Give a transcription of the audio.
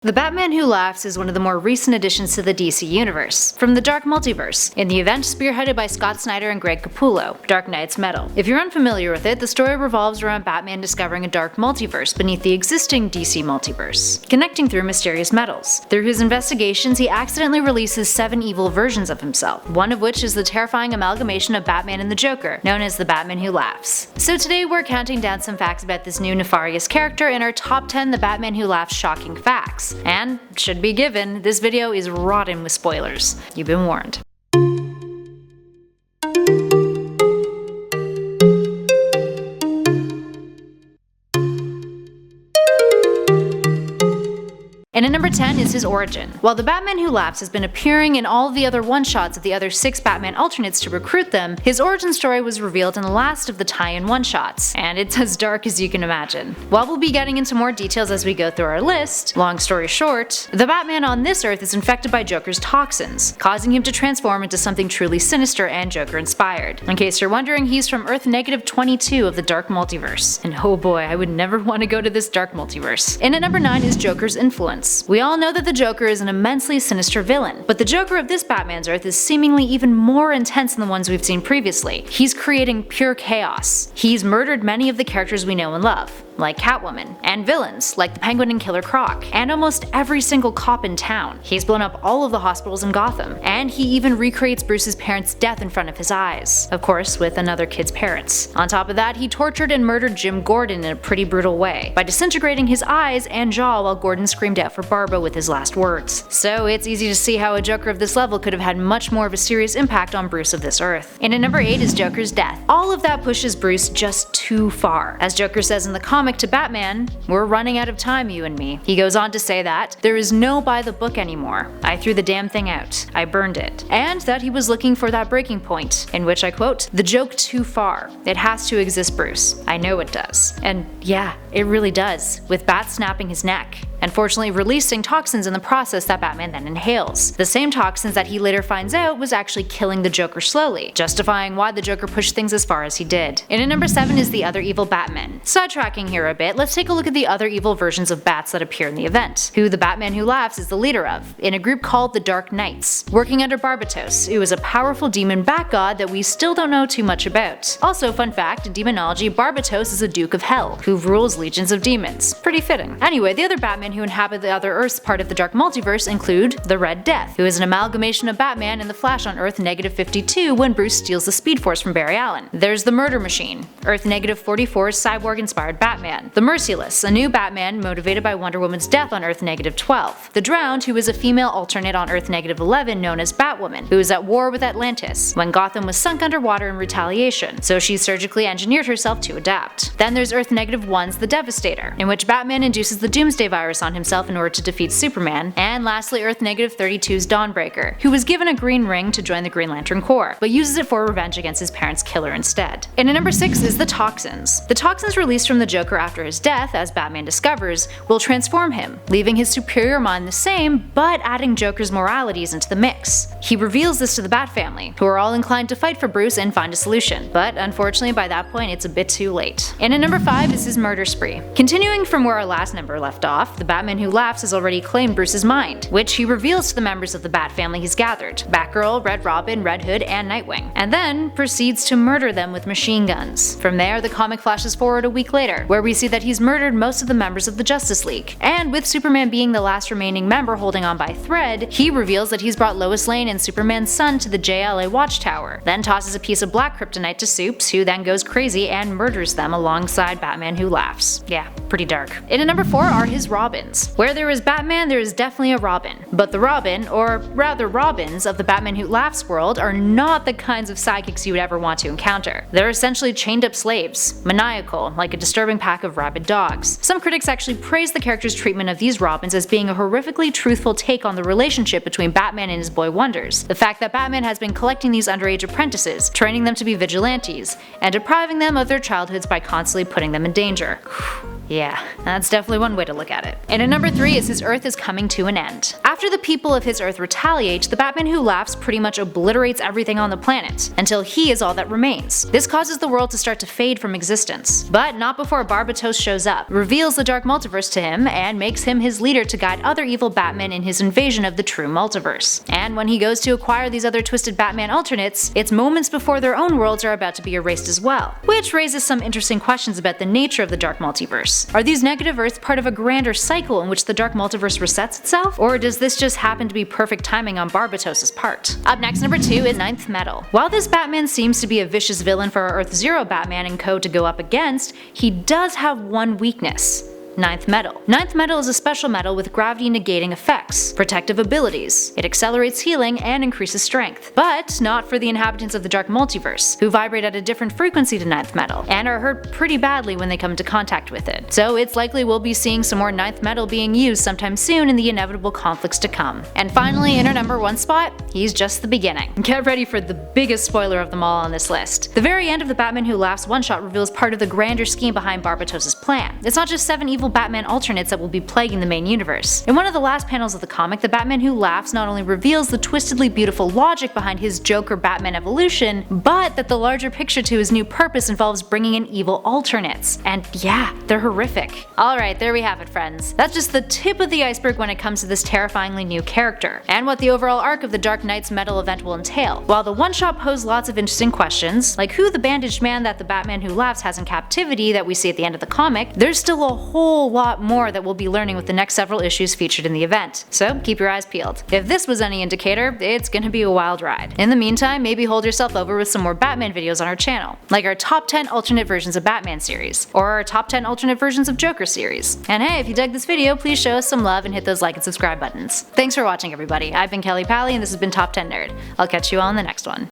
The Batman Who Laughs is one of the more recent additions to the DC universe, from the Dark Multiverse, in the event spearheaded by Scott Snyder and Greg Capullo, Dark Knight's Metal. If you're unfamiliar with it, the story revolves around Batman discovering a dark multiverse beneath the existing DC multiverse, connecting through mysterious metals. Through his investigations, he accidentally releases 7 evil versions of himself, one of which is the terrifying amalgamation of Batman and the Joker, known as the Batman Who Laughs. So today we're counting down some facts about this new nefarious character in our top 10 The Batman Who Laughs shocking facts. And, should be given, this video is rotten with spoilers. You've been warned. And at number 10 is his origin. While the Batman Who Laughs has been appearing in all of the other one-shots of the other 6 Batman alternates to recruit them, his origin story was revealed in the last of the tie-in one-shots, and it's as dark as you can imagine. While we'll be getting into more details as we go through our list, long story short, the Batman on this Earth is infected by Joker's toxins, causing him to transform into something truly sinister and Joker-inspired. In case you're wondering, he's from Earth -22 of the Dark Multiverse. And oh boy, I would never want to go to this Dark Multiverse. And at number 9 is Joker's influence. We all know that the Joker is an immensely sinister villain, but the Joker of this Batman's Earth is seemingly even more intense than the ones we've seen previously. He's creating pure chaos. He's murdered many of the characters we know and love, like Catwoman, and villains like the Penguin and Killer Croc, and almost every single cop in town. He's blown up all of the hospitals in Gotham, and he even recreates Bruce's parents' death in front of his eyes, of course with another kid's parents. On top of that, he tortured and murdered Jim Gordon in a pretty brutal way, by disintegrating his eyes and jaw while Gordon screamed out for Barbara with his last words. So it's easy to see how a Joker of this level could have had much more of a serious impact on Bruce of this Earth. And at number 8 is Joker's death. All of that pushes Bruce just too far. As Joker says in the comic to Batman, "We're running out of time, you and me." He goes on to say that there is no by the book anymore. I threw the damn thing out. I burned it. And that he was looking for that breaking point, in which I quote, "The joke too far. It has to exist, Bruce. I know it does." And yeah, it really does, with Bat snapping his neck, and fortunately releasing toxins in the process that Batman then inhales. The same toxins that he later finds out was actually killing the Joker slowly, justifying why the Joker pushed things as far as he did. And at number 7 is the other evil Batman. Sidetracking here a bit, let's take a look at the other evil versions of bats that appear in the event, who the Batman Who Laughs is the leader of, in a group called the Dark Knights, working under Barbatos, who is a powerful demon bat god that we still don't know too much about. Also, fun fact, in demonology, Barbatos is a Duke of Hell, who rules legions of demons. Pretty fitting. Anyway, the other Batman who inhabit the other Earths part of the Dark Multiverse include the Red Death, who is an amalgamation of Batman and the Flash on Earth -52 when Bruce steals the Speed Force from Barry Allen. There's the Murder Machine, Earth -44's cyborg-inspired Batman. The Merciless, a new Batman motivated by Wonder Woman's death on Earth -12. The Drowned, who is a female alternate on Earth -11 known as Batwoman, who is at war with Atlantis when Gotham was sunk underwater in retaliation, so she surgically engineered herself to adapt. Then there's Earth -1's The Devastator, in which Batman induces the Doomsday virus on himself in order to defeat Superman. And lastly, Earth -32's Dawnbreaker, who was given a green ring to join the Green Lantern Corps, but uses it for revenge against his parents' killer instead. And at number 6 is the toxins. The toxins released from the Joker after his death, as Batman discovers, will transform him, leaving his superior mind the same, but adding Joker's moralities into the mix. He reveals this to the Bat family, who are all inclined to fight for Bruce and find a solution, but unfortunately by that point it's a bit too late. And at number 5 is his murder spree. Continuing from where our last number left off, the Batman Who Laughs has already claimed Bruce's mind, which he reveals to the members of the Bat family he's gathered, Batgirl, Red Robin, Red Hood, and Nightwing, and then proceeds to murder them with machine guns. From there, the comic flashes forward a week later, where we see that he's murdered most of the members of the Justice League, and with Superman being the last remaining member holding on by a thread, he reveals that he's brought Lois Lane and Superman's son to the JLA Watchtower, then tosses a piece of black kryptonite to Supes, who then goes crazy and murders them alongside Batman Who Laughs. Yeah, pretty dark. And at number 4 are his Robins. Where there is Batman, there is definitely a Robin. But the Robin, or rather Robins, of the Batman Who Laughs world are not the kinds of sidekicks you would ever want to encounter. They're essentially chained up slaves, maniacal, like a disturbing pack of rabid dogs. Some critics actually praise the character's treatment of these Robins as being a horrifically truthful take on the relationship between Batman and his boy Wonders. The fact that Batman has been collecting these underage apprentices, training them to be vigilantes, and depriving them of their childhoods by constantly putting them in danger. Yeah, that's definitely one way to look at it. And at number 3 is His Earth is coming to an end. After the people of His Earth retaliate, the Batman who laughs pretty much obliterates everything on the planet, until he is all that remains. This causes the world to start to fade from existence. But not before Barbatos shows up, reveals the Dark Multiverse to him, and makes him his leader to guide other evil Batmen in his invasion of the true multiverse. And when he goes to acquire these other twisted Batman alternates, it's moments before their own worlds are about to be erased as well. Which raises some interesting questions about the nature of the Dark Multiverse. Are these negative Earths part of a grander cycle in which the Dark Multiverse resets itself? Or does this just happen to be perfect timing on Barbatos' part? Up next, number 2 is Ninth Metal. While this Batman seems to be a vicious villain for our Earth Zero Batman and co to go up against, he does have one weakness: Ninth Metal. Ninth Metal is a special metal with gravity negating effects, protective abilities. It accelerates healing and increases strength. But not for the inhabitants of the Dark Multiverse, who vibrate at a different frequency to Ninth Metal, and are hurt pretty badly when they come into contact with it. So it's likely we'll be seeing some more Ninth Metal being used sometime soon in the inevitable conflicts to come. And finally, in our number 1 spot, He's Just the Beginning. Get ready for the biggest spoiler of them all on this list. The very end of the Batman Who Laughs one-shot reveals part of the grander scheme behind Barbatos' plan. It's not just 7 evil Batman alternates that will be plaguing the main universe. In one of the last panels of the comic, the Batman Who Laughs not only reveals the twistedly beautiful logic behind his Joker-Batman evolution, but that the larger picture to his new purpose involves bringing in evil alternates. And yeah, they're horrific. Alright, there we have it, friends. That's just the tip of the iceberg when it comes to this terrifyingly new character, and what the overall arc of the Dark Knight's Metal event will entail. While the one-shot posed lots of interesting questions, like who the bandaged man that the Batman Who Laughs has in captivity that we see at the end of the comic, there's still a whole lot more that we'll be learning with the next several issues featured in the event. So keep your eyes peeled. If this was any indicator, it's gonna be a wild ride. In the meantime, maybe hold yourself over with some more Batman videos on our channel, like our top 10 alternate versions of Batman series, or our top 10 alternate versions of Joker series. And hey, if you dug this video, please show us some love and hit those like and subscribe buttons. Thanks for watching, everybody. I've been Kelly Pally, and this has been Top 10 Nerd. I'll catch you all in the next one.